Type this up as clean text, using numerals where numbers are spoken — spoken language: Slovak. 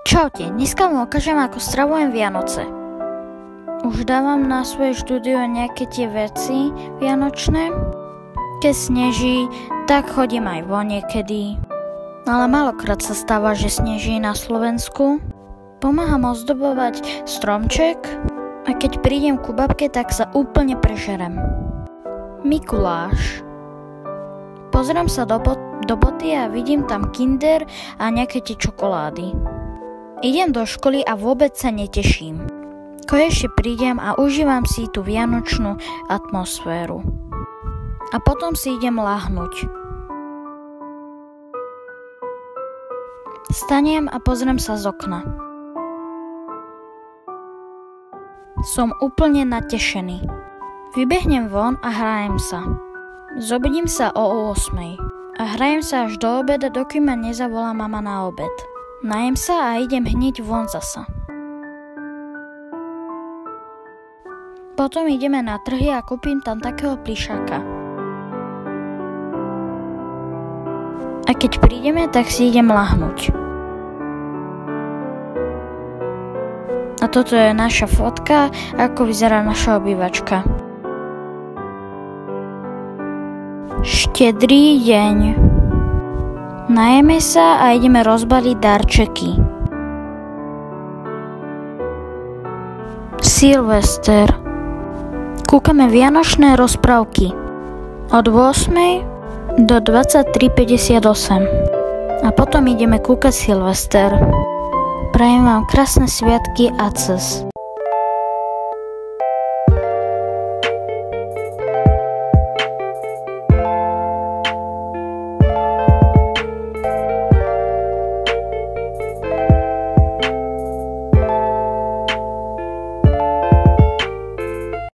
Čaute, dneska vám ukážem, ako stravujem Vianoce. Už dávam na svoje štúdio nejaké tie veci vianočné. Keď sneží, tak chodím aj von niekedy. Ale málokrát sa stáva, že sneží na Slovensku. Pomáham ozdobovať stromček a keď prídem ku babke, tak sa úplne prežerem. Mikuláš. Pozriem sa do boty a vidím tam Kinder a nejaké tie čokolády. Idem do školy a vôbec sa neteším. Konečne prídem a užívam si tú vianočnú atmosféru. A potom si idem ľahnúť. Stanem a pozriem sa z okna. Som úplne natešený. Vybehnem von a hrajem sa. Zobudím sa o 8:00 a hrajem sa až do obeda, dokým ma nezavolá mama na obed. Najem sa a idem hneď von zasa. Potom ideme na trhy a kúpim tam takého plišáka. A keď prídeme, tak si idem ľahnúť. A toto je naša fotka, ako vyzerá naša obývačka. Štedrý deň. Najeme sa a ideme rozbaliť darčeky. Silvester. Kúkame vianočné rozprávky od 8:00 do 23:58. A potom ideme kúkať Silvester. Prajem vám krásne sviatky a ces.